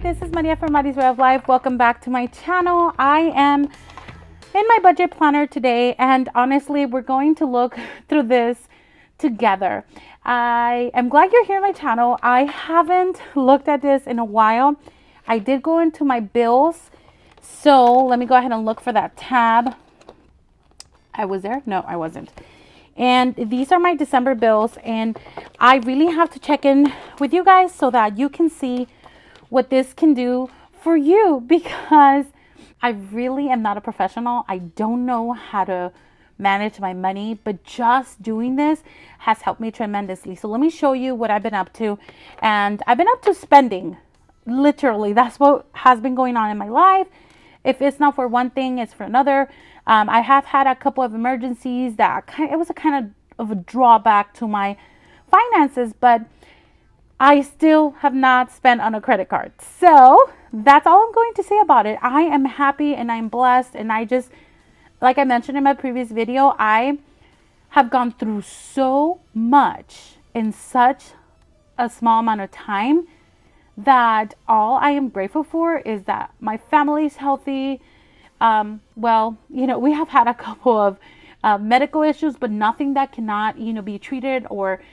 This is Maria from Mari's Way of Life. Welcome back to my channel. I am in my budget planner today, and honestly, we're going to look through this together. I am glad you're here on my channel. I haven't looked at this in a while. I did go into my bills, so let me go ahead and look for that tab. I was there? No, I wasn't. And these are my December bills, and I really have to check in with you guys so that you can see what this can do for you, because I really am not a professional. I don't know how to manage my money, but just doing this has helped me tremendously. So let me show you what I've been up to. And I've been up to spending. Literally, that's what has been going on in my life. If it's not for one thing, it's for another. I have had a couple of emergencies that it was a kind of a drawback to my finances, but I still have not spent on a credit card. So that's all I'm going to say about it. I am happy and I'm blessed. And I just, like I mentioned in my previous video, I have gone through so much in such a small amount of time that all I am grateful for is that my family is healthy. Well, we have had a couple of medical issues, but nothing that cannot, be treated or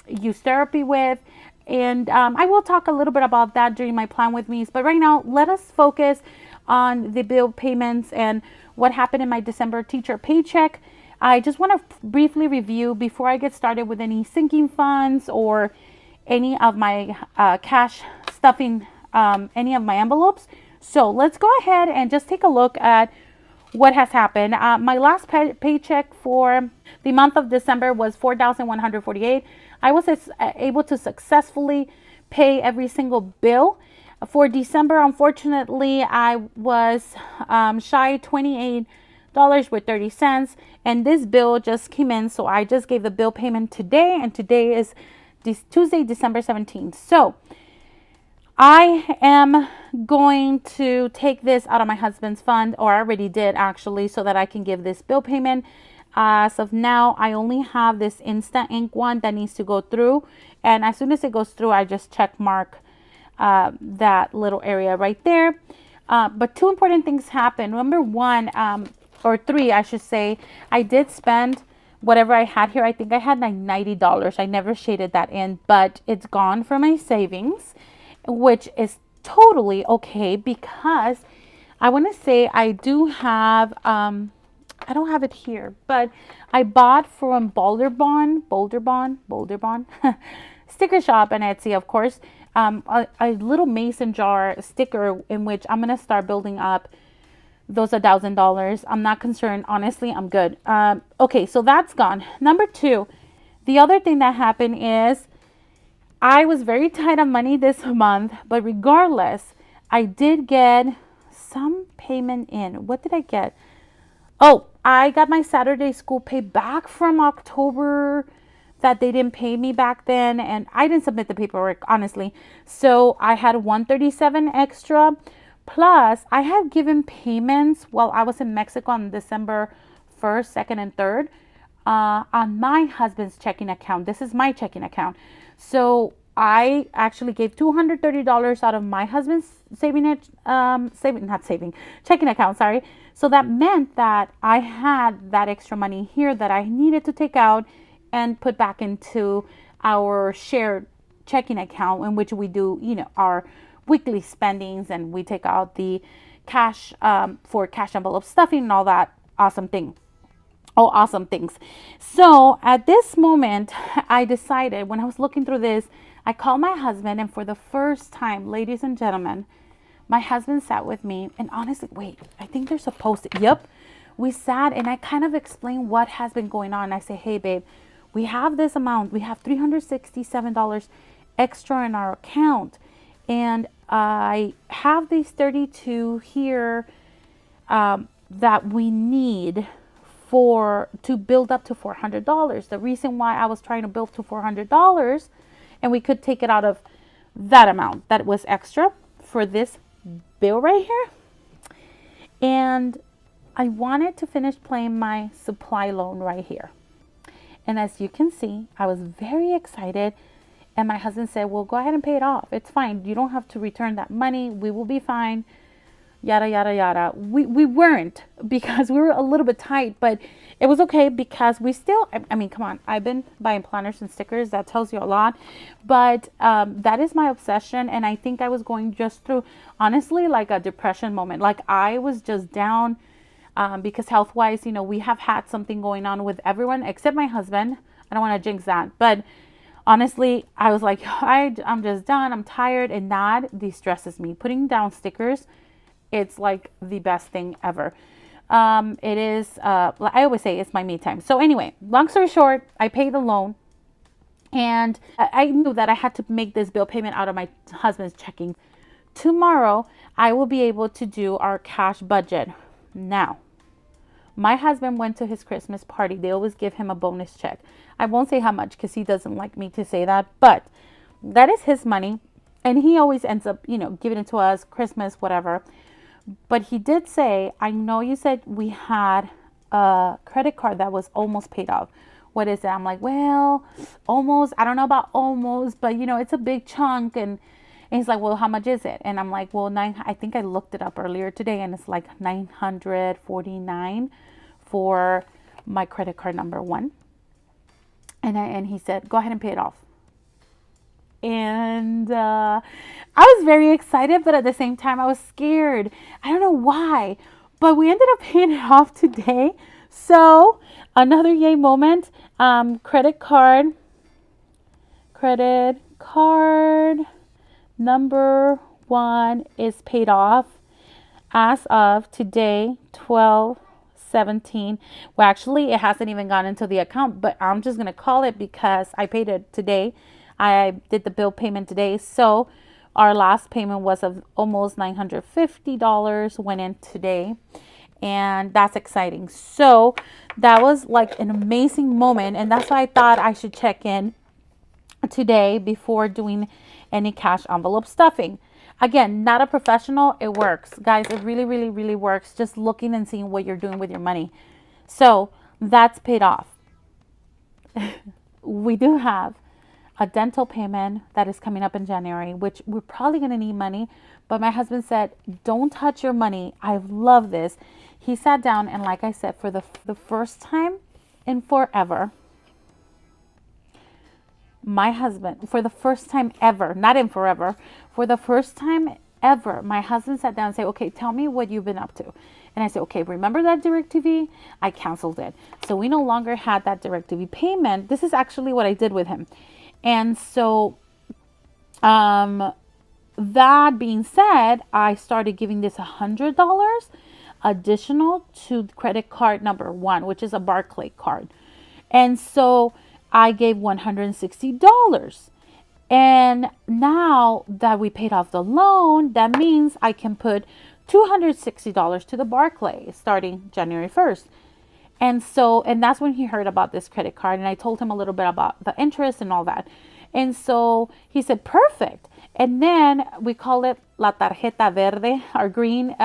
use therapy with. And I will talk a little bit about that during my plan with me. But right now, let us focus on the bill payments and what happened in my December teacher paycheck. I just want to briefly review before I get started with any sinking funds or any of my cash stuffing any of my envelopes. So let's go ahead and just take a look at what has happened. My last paycheck for the month of December was $4,148. I was able to successfully pay every single bill. For December, unfortunately, I was shy $28.30, and this bill just came in, so I just gave the bill payment today, and today is Tuesday, December 17th. So I am going to take this out of my husband's fund, or I already did actually, so that I can give this bill payment. As of now, I only have this Instant Ink one that needs to go through. And as soon as it goes through, I just check mark that little area right there. But two important things happen. Number one, or three, I should say, I did spend whatever I had here. I think I had like $90. I never shaded that in, but it's gone from my savings, which is totally okay, because I want to say I do have, I don't have it here, but I bought from Boulder Bond, sticker shop and Etsy, of course, a little mason jar sticker in which I'm going to start building up those $1,000. I'm not concerned. Honestly, I'm good. Okay, so that's gone. Number two, the other thing that happened is I was very tight on money this month, but regardless, I did get some payment in. What did I get? Oh, I got my Saturday school pay back from October that they didn't pay me back then, and I didn't submit the paperwork, honestly. So I had $137 extra, plus I had given payments while I was in Mexico on December 1st, 2nd, and 3rd on my husband's checking account. This is my checking account. So I actually gave $230 out of my husband's checking account, sorry. So that meant that I had that extra money here that I needed to take out and put back into our shared checking account, in which we do, our weekly spendings, and we take out the cash for cash envelope stuffing and all that awesome things. So at this moment, I decided, when I was looking through this, I called my husband, and for the first time, ladies and gentlemen, my husband sat with me, and honestly, wait, I think they're supposed to, yep. We sat and I kind of explained what has been going on. I say, hey babe, we have this amount. We have $367 extra in our account. And I have these 32 here that we need to build up to $400. The reason why I was trying to build to $400, and we could take it out of that amount that was extra for this bill right here. And I wanted to finish paying my supply loan right here. And as you can see, I was very excited And my husband said, well, go ahead and pay it off. It's fine. You don't have to return that money. We will be fine. Yada, yada, yada. We weren't, because we were a little bit tight, but it was okay because we still, I mean, come on. I've been buying planners and stickers. That tells you a lot. But that is my obsession. And I think I was going just through, honestly, like a depression moment. Like I was just down because health wise, you know, we have had something going on with everyone except my husband. I don't want to jinx that. But honestly, I was like, I'm just done. I'm tired. And that de-stresses me. Putting down stickers, it's like the best thing ever. It is, I always say it's my me time. So anyway, long story short, I paid the loan. And I knew that I had to make this bill payment out of my husband's checking. Tomorrow, I will be able to do our cash budget. Now, my husband went to his Christmas party. They always give him a bonus check. I won't say how much because he doesn't like me to say that, but that is his money. And he always ends up, you know, giving it to us, Christmas, whatever. But he did say, I know you said we had a credit card that was almost paid off. What is it? I'm like, well, almost. I don't know about almost, but you know, it's a big chunk. And he's like, well, how much is it? And I'm like, well, I think I looked it up earlier today, and it's like $949 for my credit card number one. And he said, go ahead and pay it off. And I was very excited, but at the same time, I was scared. I don't know why, but we ended up paying it off today. So another yay moment. Credit card number one is paid off as of today, 12/17. Well, actually, it hasn't even gone into the account, but I'm just going to call it because I paid it today. I did the bill payment today. So our last payment was of almost $950 went in today. And that's exciting. So that was like an amazing moment. And that's why I thought I should check in today before doing any cash envelope stuffing. Again, not a professional. It works. Guys, it really, really, really works. Just looking and seeing what you're doing with your money. So that's paid off. We do have a dental payment that is coming up in January, which we're probably going to need money. But my husband said, don't touch your money. I love this. He sat down and, like I said, for the first time in forever, my husband, for the first time ever, not in forever, for the first time ever, my husband sat down and said, okay, tell me what you've been up to. And I said, okay, remember that DirecTV? I canceled it. So we no longer had that DirecTV payment. This is actually what I did with him. And so, that being said, I started giving this $100 additional to credit card number one, which is a Barclay card. And so I gave $160. And now that we paid off the loan, that means I can put $260 to the Barclay starting January 1st. And so, and that's when he heard about this credit card. And I told him a little bit about the interest and all that. And so he said, perfect. And then we call it La Tarjeta Verde, our green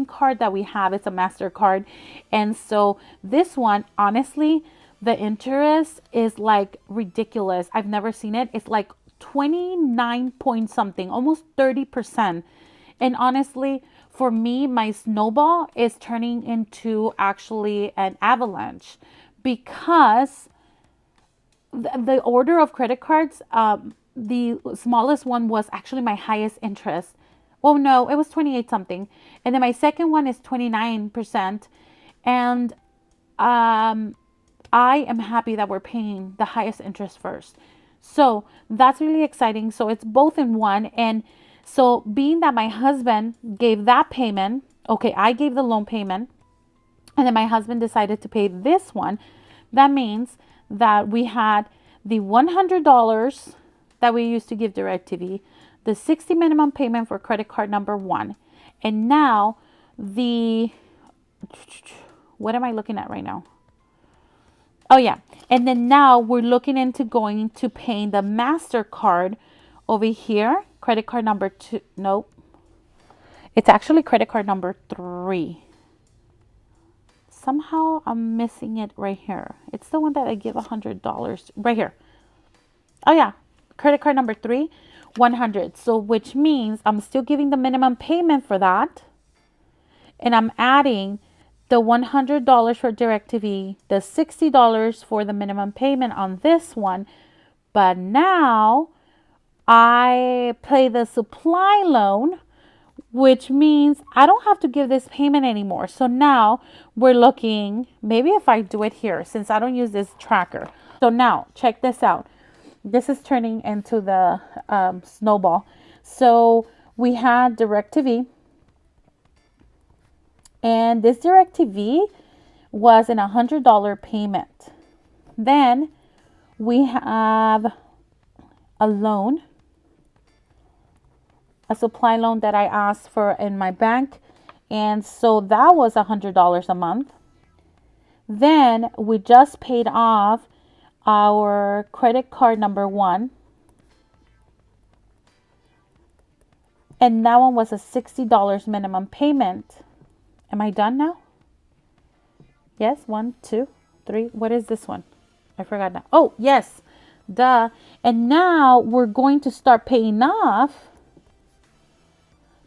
card that we have. It's a MasterCard. And so this one, honestly, the interest is like ridiculous. I've never seen it. It's like 29 point something, almost 30%. And honestly, for me, my snowball is turning into actually an avalanche because the order of credit cards, the smallest one was actually my highest interest. Well, no, it was 28 something. And then my second one is 29%. And I am happy that we're paying the highest interest first. So that's really exciting. So it's both in one. And so being that my husband gave that payment, okay, I gave the loan payment, and then my husband decided to pay this one. That means that we had the $100 that we used to give DirecTV, the 60 minimum payment for credit card number one, and now what am I looking at right now? Oh yeah, and then now we're looking into going to paying the MasterCard over here, credit card number two. Nope, it's actually credit card number three. Somehow I'm missing it right here. It's the one that I give $100 right here. Oh yeah, credit card number 3, 100. So which means I'm still giving the minimum payment for that. And I'm adding the $100 for DirecTV, the $60 for the minimum payment on this one. But now I pay the supply loan, which means I don't have to give this payment anymore. So now we're looking, maybe if I do it here, since I don't use this tracker. So now check this out. This is turning into the snowball. So we had DirecTV, and this DirecTV was an $100 payment. Then we have a loan, a supply loan that I asked for in my bank. And so that was $100 a month. Then we just paid off our credit card number 1. And that one was a $60 minimum payment. Am I done now? Yes, 1, 2, 3. What is this one? I forgot now. Oh, yes. Duh. And now we're going to start paying off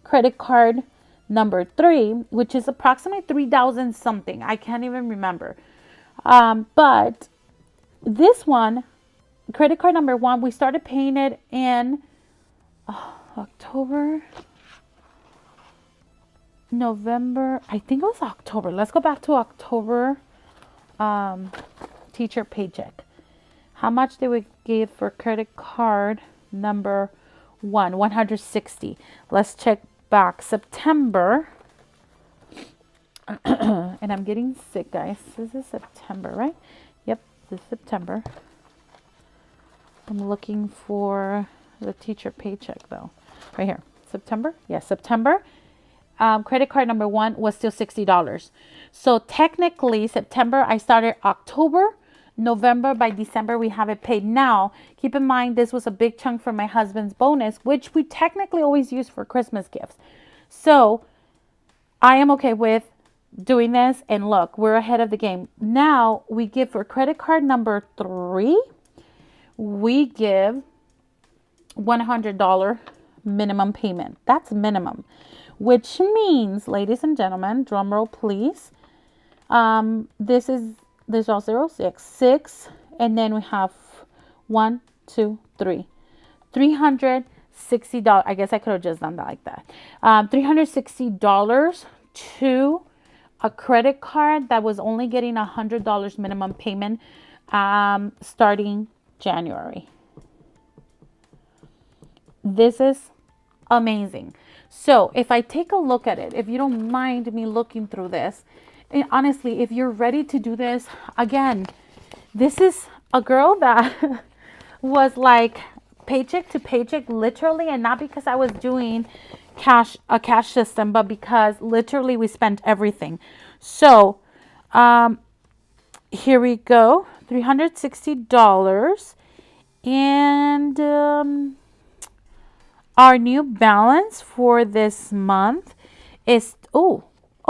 credit card number 3, which is approximately 3,000 something. I can't even remember. But this one, credit card number 1, we started paying it in October, November. I think it was October. Let's go back to October. Teacher paycheck. How much did we give for credit card number 1? 160. Let's check back. September. And I'm getting sick, guys. This is September, right? Yep, this is September. I'm looking for the teacher paycheck, though. Right here. September? Yes, September. Credit card number 1 was still $60. So technically, September, I started October, November, by December, we have it paid. Now, keep in mind, this was a big chunk for my husband's bonus, which we technically always use for Christmas gifts. So I am okay with doing this. And look, we're ahead of the game. Now we give for credit card number 3, we give $100 minimum payment. That's minimum, which means, ladies and gentlemen, drum roll please. There's all 6, and then we have 1, 2, 3, $360. I guess I could have just done that like that. $360 to a credit card that was only getting $100 minimum payment, starting January. This is amazing. So if I take a look at it, if you don't mind me looking through this, and honestly, if you're ready to do this, again, this is a girl that was like paycheck to paycheck, literally, and not because I was doing a cash system, but because literally we spent everything. So here we go, $360, and our new balance for this month is, oh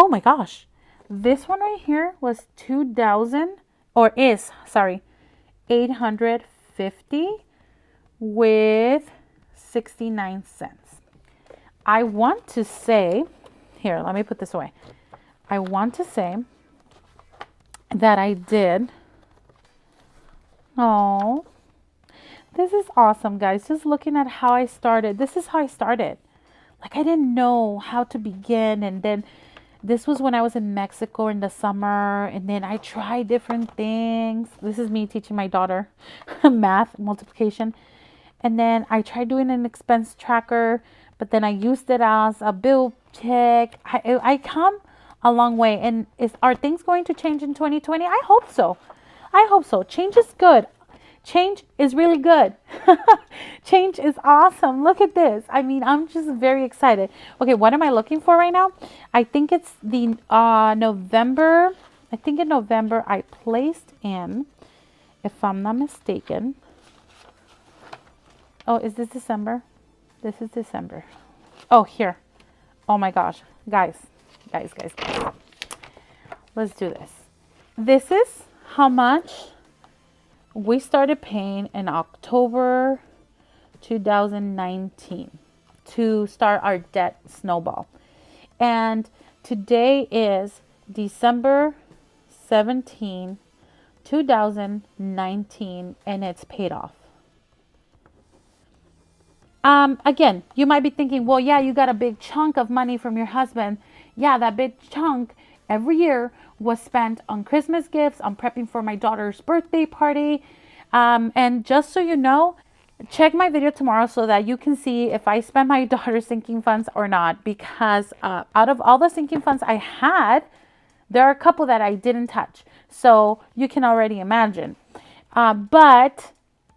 my gosh, this one right here was 850 with 69 cents. I want to say, here, let me put this away. I want to say that I did. Oh, this is awesome, guys. Just looking at how I started. This is how I started. Like, I didn't know how to begin. And then this was when I was in Mexico in the summer. And then I tried different things. This is me teaching my daughter math, multiplication. And then I tried doing an expense tracker. But then I used it as a bill check. I come a long way. And are things going to change in 2020? I hope so. I hope so. Change is good. Change is really good. Change is awesome. Look at this. I mean, I'm just very excited. Okay, what am I looking for right now? I think it's the November. I think in November I placed in, if I'm not mistaken. Oh, is this December? This is December. Oh, here. Oh my gosh. Guys. Let's do this. This is how much we started paying in October, 2019 to start our debt snowball. And today is December 17, 2019, and it's paid off. Again, you might be thinking, well, yeah, you got a big chunk of money from your husband. Yeah, that big chunk every year was spent on Christmas gifts, on prepping for my daughter's birthday party. And just so you know, check my video tomorrow so that you can see if I spent my daughter's sinking funds or not. Because out of all the sinking funds I had, there are a couple that I didn't touch. So you can already imagine. But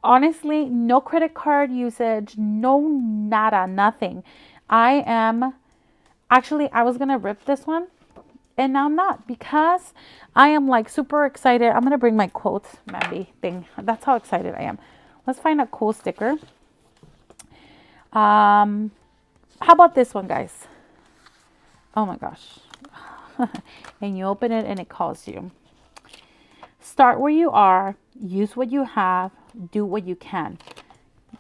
honestly, no credit card usage, no nada, nothing. I was going to rip this one and now I'm not because I am like super excited. I'm going to bring my quotes, Mandy thing. That's how excited I am. Let's find a cool sticker. How about this one, guys? Oh my gosh. And you open it and it calls you. Start where you are, use what you have, do what you can.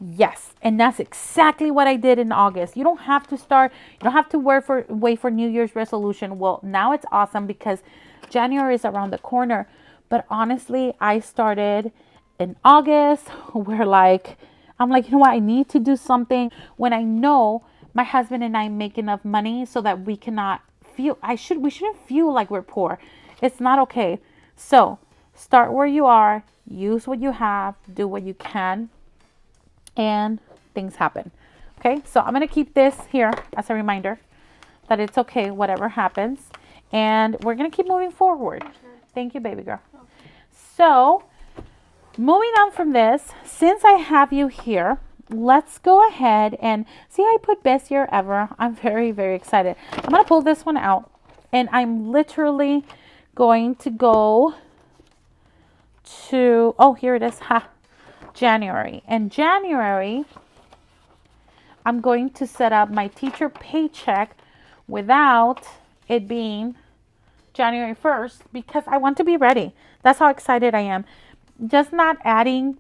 Yes, and that's exactly what I did in August. You don't have to start, you don't have to wait for New Year's resolution. Well, now it's awesome because January is around the corner. But honestly, I started in August where I'm like, you know what, I need to do something when I know my husband and I make enough money so that we cannot feel we shouldn't feel like we're poor. It's not okay. So start where you are, use what you have, do what you can, and things happen. Okay, so I'm going to keep this here as a reminder that it's okay, whatever happens. And we're going to keep moving forward. Thank you, baby girl. So moving on from this, since I have you here, let's go ahead and see, I put best year ever. I'm very, very excited. I'm going to pull this one out and I'm literally going to go to, oh, here it is. January. And January, I'm going to set up my teacher paycheck without it being January 1st because I want to be ready. That's how excited I am. Just not adding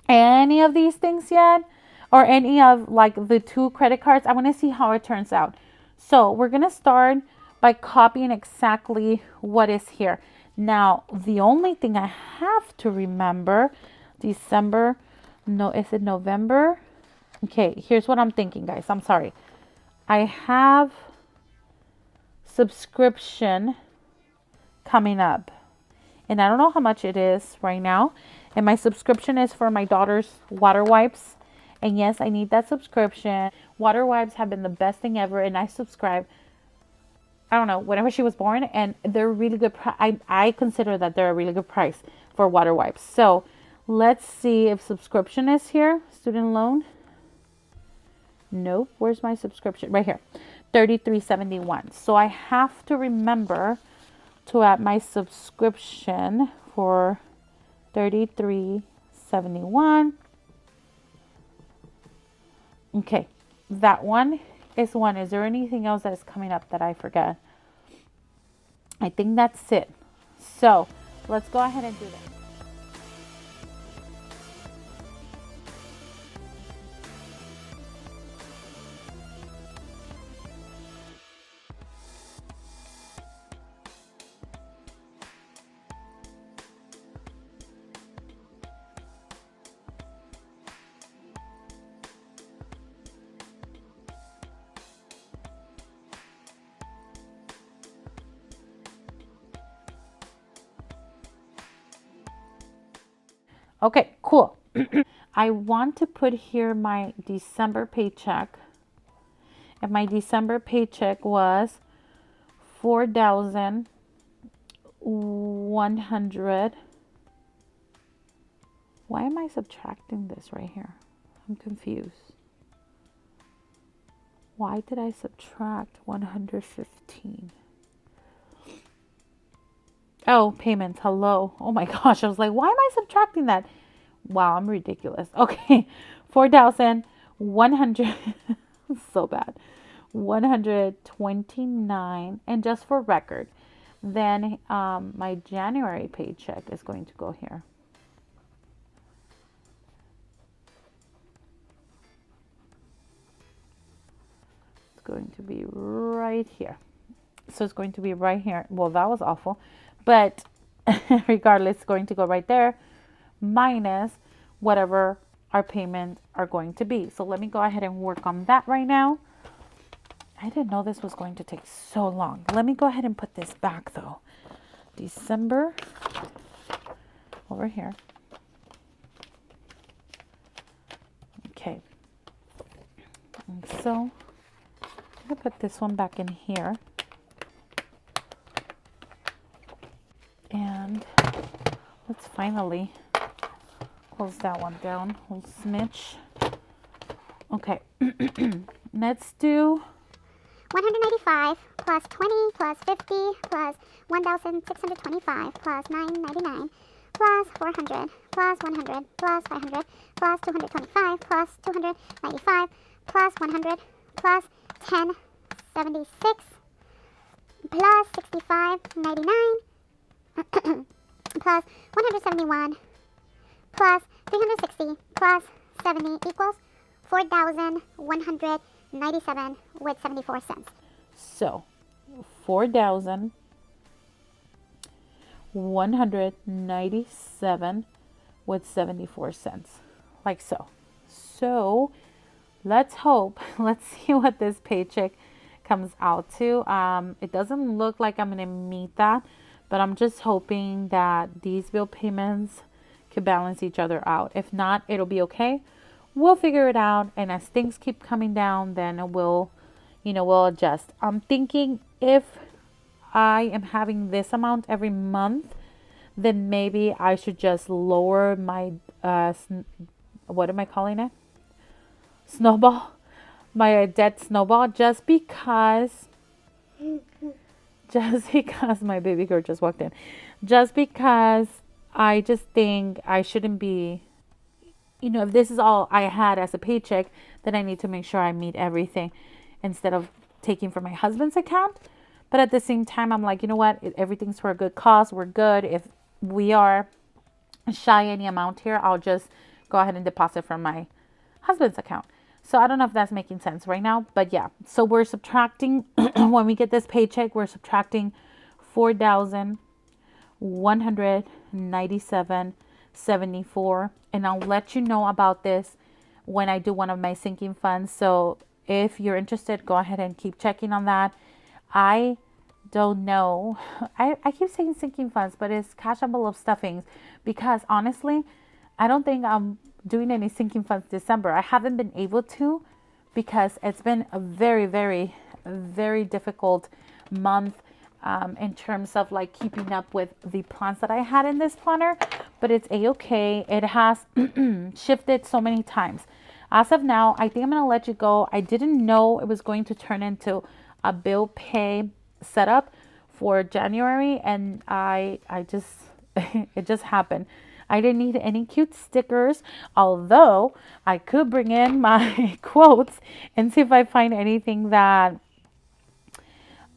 any of these things yet or any of like the 2 credit cards. I want to see how it turns out. So we're going to start by copying exactly what is here. Now, the only thing I have to remember, December, no, is it November? Okay, here's what I'm thinking, guys. I'm sorry. I have subscription coming up. And I don't know how much it is right now. And my subscription is for my daughter's water wipes. And yes, I need that subscription. Water wipes have been the best thing ever. And I subscribe, I don't know, whenever she was born. And they're really good. I consider that they're a really good price for water wipes. So let's see if subscription is here. Student loan. Nope. Where's my subscription? Right here. $33.71. So I have to remember to add my subscription for $33.71. Okay. That one is one. Is there anything else that is coming up that I forgot? I think that's it. So let's go ahead and do that. Okay, cool. I want to put here my December paycheck. And my December paycheck was $4,100. Why am I subtracting this right here? I'm confused. Why did I subtract 115? Oh, payments. Hello. Oh my gosh. I was like, why am I subtracting that? Wow, I'm ridiculous. Okay. 4,100. So bad. 129. And just for record, then my January paycheck is going to go here. going to be right here. So it's going to be right here. Well, that was awful. But regardless, it's going to go right there minus whatever our payments are going to be. So let me go ahead and work on that right now. I didn't know this was going to take so long. Let me go ahead and put this back though. December over here. Okay. And so I'm going to put this one back in here. And let's finally close that one down. A little smidge. Okay. Let's do 195 plus 20 plus 50 plus 1,625 plus 999 plus 400 plus 100 plus 500 plus 225 plus 295 plus 100 plus 1076 plus 6599 plus 171 plus 360 plus 70 equals 4,197 with 74 cents. so 4,197 with 74 cents, like so. So let's hope, let's see what this paycheck comes out to. It doesn't look like I'm gonna meet that, but I'm just hoping that these bill payments could balance each other out. If not, it'll be okay. We'll figure it out, and as things keep coming down, then we'll adjust. I'm thinking if I am having this amount every month, then maybe I should just lower my what am I calling it? Snowball, my debt snowball, just because my baby girl just walked in, just because I just think I shouldn't be, if this is all I had as a paycheck, then I need to make sure I meet everything instead of taking from my husband's account. But at the same time, I'm like, you know what? Everything's for a good cause. We're good. If we are shy any amount here, I'll just go ahead and deposit from my husband's account. So I don't know if that's making sense right now, but yeah. So we're subtracting, when we get this paycheck, we're subtracting 4,197.74. And I'll let you know about this when I do one of my sinking funds. So if you're interested, go ahead and keep checking on that. I don't know. I keep saying sinking funds, but it's cash envelope stuffings, because honestly, I don't think I'm doing any sinking funds December. I haven't been able to, because it's been a very, very, very difficult month in terms of like keeping up with the plans that I had in this planner, but it's a-okay. It has shifted so many times. As of now, I think I'm going to let you go. I didn't know it was going to turn into a bill pay setup for January, and I just it just happened. I didn't need any cute stickers, although I could bring in my quotes and see if I find anything that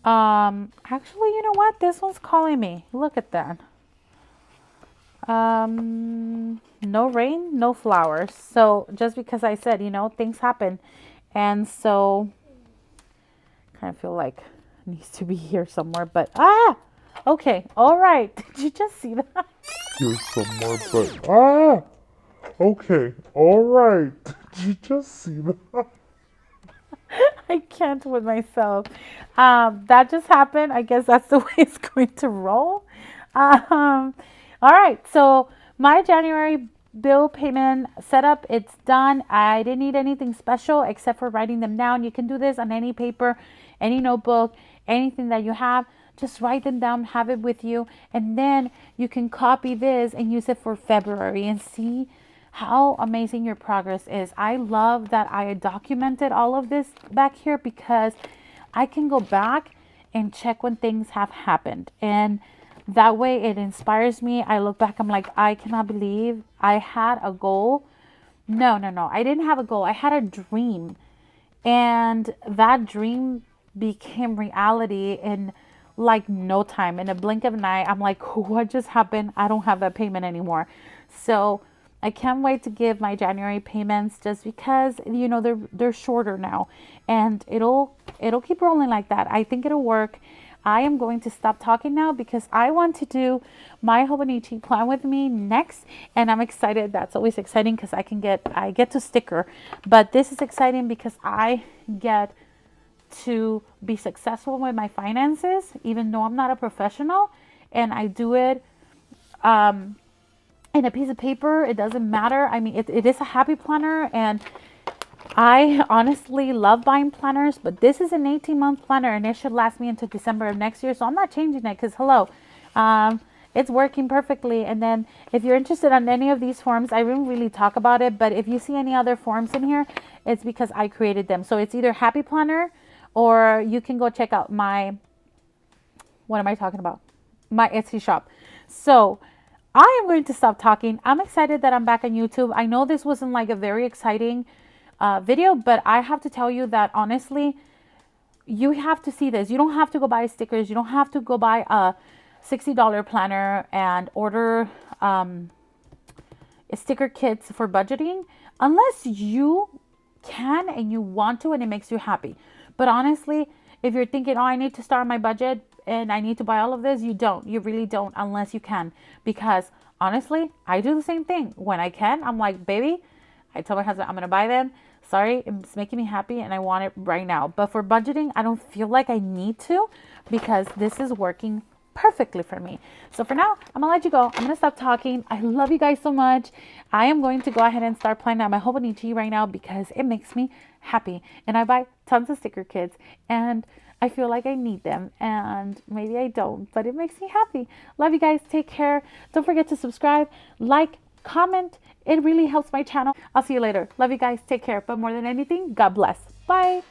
actually, you know what? This one's calling me. Look at that. No rain, no flowers. So just because I said, things happen. And so kind of feel like it needs to be here somewhere, but okay. All right. Did you just see that? Here somewhere, but okay, all right. Did you just see that? I can't with myself. That just happened. I guess that's the way it's going to roll. All right. So my January bill payment setup, it's done. I didn't need anything special except for writing them down. You can do this on any paper, any notebook, anything that you have. Just write them down, have it with you, and then you can copy this and use it for February and see how amazing your progress is. I love that I documented all of this back here, because I can go back and check when things have happened. And that way it inspires me. I look back, I'm like, I cannot believe I had a goal. No. I didn't have a goal. I had a dream. And that dream became reality in like no time. In a blink of an eye, I'm like, what just happened? I don't have that payment anymore. So I can't wait to give my January payments just because they're shorter now, and it'll keep rolling like that. I think it'll work. I am going to stop talking now because I want to do my Hobonichi plan with me next, and I'm excited. That's always exciting because I get to sticker, but this is exciting because I get to be successful with my finances, even though I'm not a professional, and I do it in a piece of paper. It doesn't matter. I mean, it is a happy planner, and I honestly love buying planners, but this is an 18-month planner, and it should last me until December of next year. So I'm not changing it because hello, it's working perfectly. And then if you're interested on any of these forms, I didn't really talk about it, but if you see any other forms in here, it's because I created them. So it's either Happy Planner, or you can go check out my, what am I talking about? My Etsy shop. So I am going to stop talking. I'm excited that I'm back on YouTube. I know this wasn't like a very exciting video, but I have to tell you that honestly, you have to see this. You don't have to go buy stickers. You don't have to go buy a $60 planner and order sticker kits for budgeting unless you can and you want to and it makes you happy. But honestly, if you're thinking, oh, I need to start my budget and I need to buy all of this, you don't. You really don't unless you can. Because honestly, I do the same thing. When I can, I'm like, baby, I tell my husband, I'm going to buy them. Sorry, it's making me happy and I want it right now. But for budgeting, I don't feel like I need to because this is working perfectly for me. So for now, I'm gonna let you go. I'm gonna stop talking. I love you guys so much. I am going to go ahead and start planning out my Hobonichi right now because it makes me happy. And I buy tons of sticker kits and I feel like I need them and maybe I don't, but it makes me happy. Love you guys. Take care. Don't forget to subscribe, like, comment. It really helps my channel. I'll see you later. Love you guys. Take care. But more than anything, God bless. Bye.